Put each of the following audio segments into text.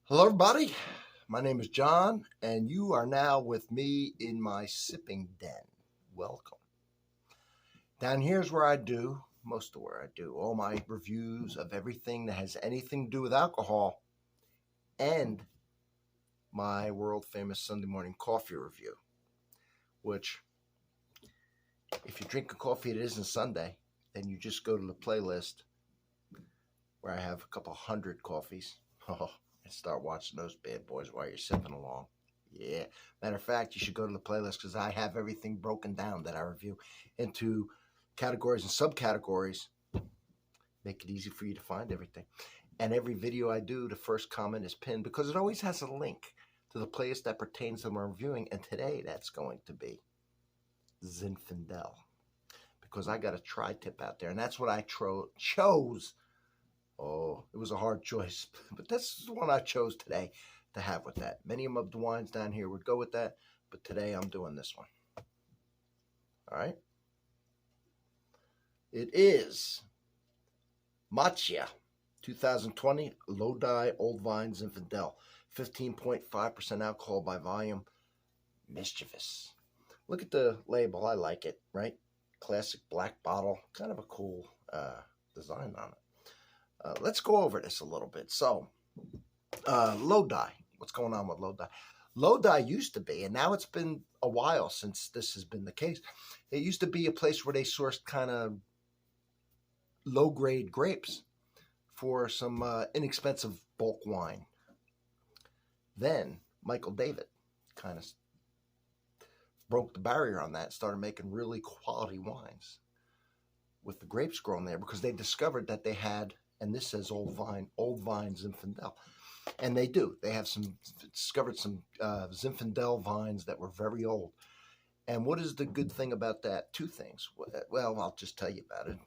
Hello, everybody. My name is John, and you are now with me in my sipping den. Welcome. Down here is where I do most of where I do all my reviews of everything that has anything to do with alcohol and my world famous Sunday morning coffee review, which, if you drink a coffee that isn't Sunday, then you just go to the playlist where I have a couple hundred coffees. And start watching those bad boys while you're sipping along. Yeah. Matter of fact, you should go to the playlist because I have everything broken down that I review into categories and subcategories. Make it easy for you to find everything. And every video I do, the first comment is pinned because it always has a link to the playlist that pertains to what I'm reviewing. And today that's going to be Zinfandel, because I got a tri-tip out there, and that's what I chose. Oh, it was a hard choice, but this is the one I chose today to have with that. Many of the wines down here would go with that, but today I'm doing this one. All right. It is Macchia 2020 Lodi Old Vine Zinfandel, 15.5% alcohol by volume. Mischievous. Look at the label. I like it, right? Classic black bottle. Kind of a cool design on it. Let's go over this a little bit. So, Lodi. What's going on with Lodi? Lodi used to be, and now it's been a while since this has been the case. It used to be a place where they sourced kind of low-grade grapes for some inexpensive bulk wine. Then Michael David kind of broke the barrier on that and started making really quality wines with the grapes grown there because they discovered that they had, and this says old vine Zinfandel. And they do. They have discovered some Zinfandel vines that were very old. And what is the good thing about that? Two things. Well, I'll just tell you about it.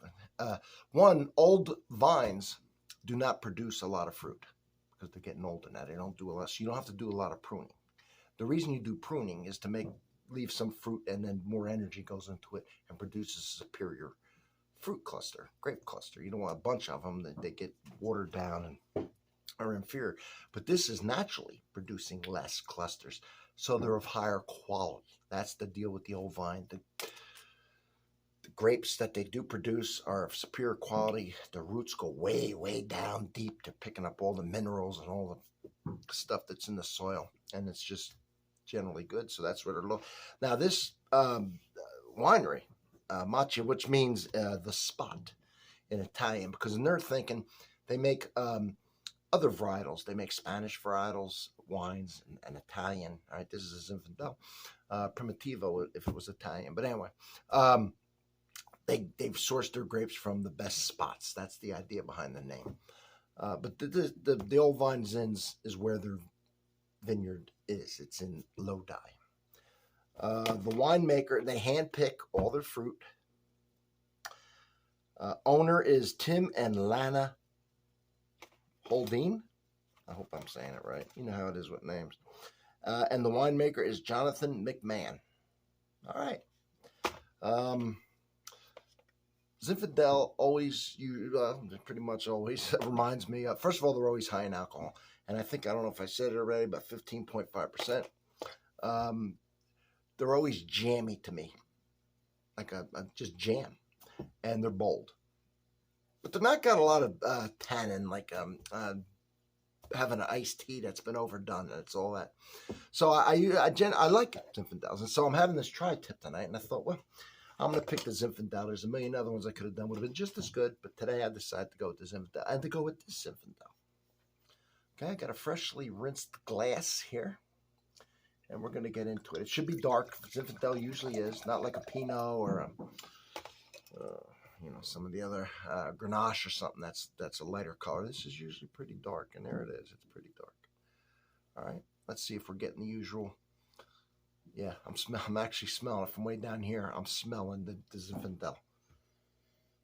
One, old vines do not produce a lot of fruit because they're getting older now. They don't do a lot. So you don't have to do a lot of pruning. The reason you do pruning is to leave some fruit, and then more energy goes into it and produces a superior fruit cluster, grape cluster. You don't want a bunch of them that they get watered down and are inferior. But this is naturally producing less clusters, so they're of higher quality. That's the deal with the old vine. The grapes that they do produce are of superior quality. The roots go way, way down deep to picking up all the minerals and all the stuff that's in the soil, and it's just generally good. So that's where they're low. Now this winery, Macchia, which means the spot in Italian, because in their thinking, they make other varietals. They make Spanish varietals, wines, and Italian. All right, this is a Zinfandel. Primitivo, if it was Italian. But anyway, they've sourced their grapes from the best spots. That's the idea behind the name. But the Old Vine Zins is where their vineyard is. It's in Lodi. The winemaker, they handpick all their fruit. Owner is Tim and Lana Holdine. I hope I'm saying it right. You know how it is with names. And the winemaker is Jonathan McMahon. All right. Zinfandel pretty much always reminds me of, first of all, they're always high in alcohol. And I don't know if I said it already, but 15.5%. They're always jammy to me, like a just jam, and they're bold. But they're not got a lot of tannin, like having an iced tea that's been overdone, and it's all that. So I like Zinfandels, and so I'm having this tri-tip tonight, and I thought, well, I'm going to pick the Zinfandel. There's a million other ones I could have done, would have been just as good, but today I decided to go with the Zinfandel. I had to go with this Zinfandel. Okay, I got a freshly rinsed glass here, and we're going to get into it. It should be dark. Zinfandel usually is, not like a Pinot or some of the other Grenache or something that's a lighter color. This is usually pretty dark, and there it is. It's pretty dark. All right, let's see if we're getting the usual. Yeah, I'm actually smelling it from way down here. I'm smelling the Zinfandel.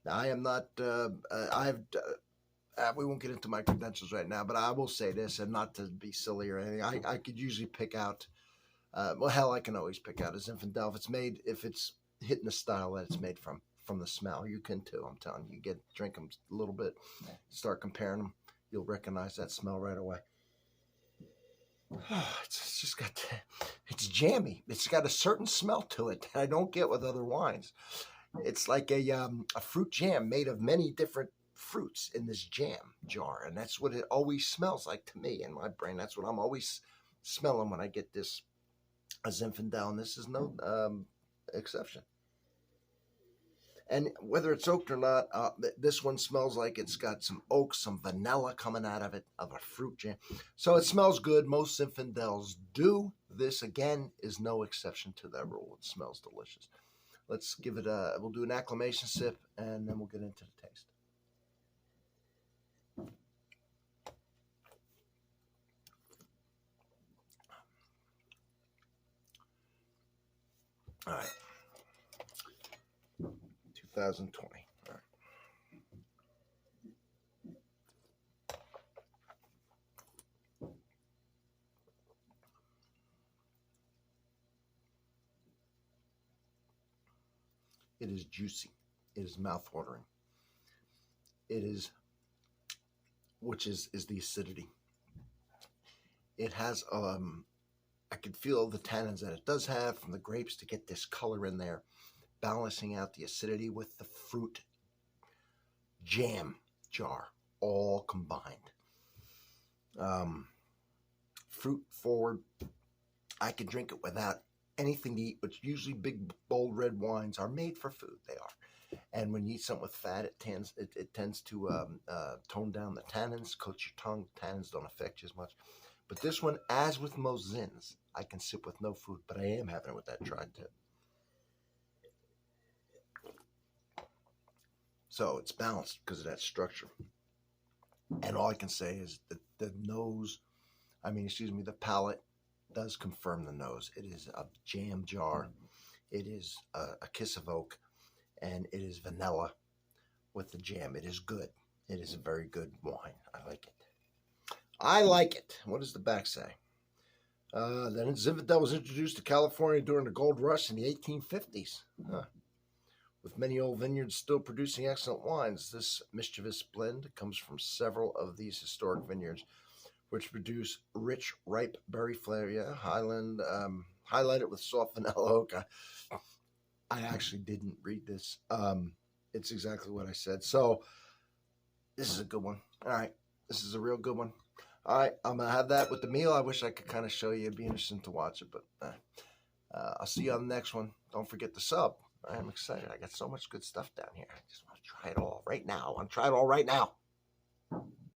Now, I am not. We won't get into my credentials right now, but I will say this, and not to be silly or anything. I could usually pick out. Well, hell, I can always pick out a Zinfandel if it's hitting the style that it's made from the smell. You can too. I'm telling you. Drink them a little bit, start comparing them. You'll recognize that smell right away. It's just got, it's jammy. It's got a certain smell to it that I don't get with other wines. It's like a fruit jam made of many different fruits in this jam jar, and that's what it always smells like to me in my brain. That's what I'm always smelling when I get this a Zinfandel, and this is no exception. And whether it's oaked or not, this one smells like it's got some oak, some vanilla coming out of it, of a fruit jam. So it smells good. Most Zinfandels do. This, again, is no exception to that rule. It smells delicious. Let's give it we'll do an acclimation sip, and then we'll get into the taste. All right. 2020. All right. It is juicy. It is mouth-watering. It is, which is the acidity. It has, I could feel the tannins that it does have from the grapes to get this color in there, balancing out the acidity with the fruit jam jar, all combined. Fruit forward. I could drink it without anything to eat, but usually big, bold red wines are made for food. They are. And when you eat something with fat, it tends to tone down the tannins, coat your tongue. Tannins don't affect you as much. But this one, as with most Zins, I can sip with no food, but I am having it with that tri-tip. So it's balanced because of that structure. And all I can say is that the nose, the palate does confirm the nose. It is a jam jar. It is a kiss of oak, and it is vanilla with the jam. It is good. It is a very good wine. I like it. I like it. What does the back say? Then Zinfandel was introduced to California during the gold rush in the 1850s. With many old vineyards still producing excellent wines, this mischievous blend comes from several of these historic vineyards, which produce rich, ripe berry flavor. Yeah, Highland, highlighted with soft vanilla oak. I actually didn't read this. It's exactly what I said. So this is a good one. All right, this is a real good one. All right, I'm going to have that with the meal. I wish I could kind of show you. It'd be interesting to watch it, but I'll see you on the next one. Don't forget to sub. I'm excited. I got so much good stuff down here. I just want to try it all right now. I want to try it all right now.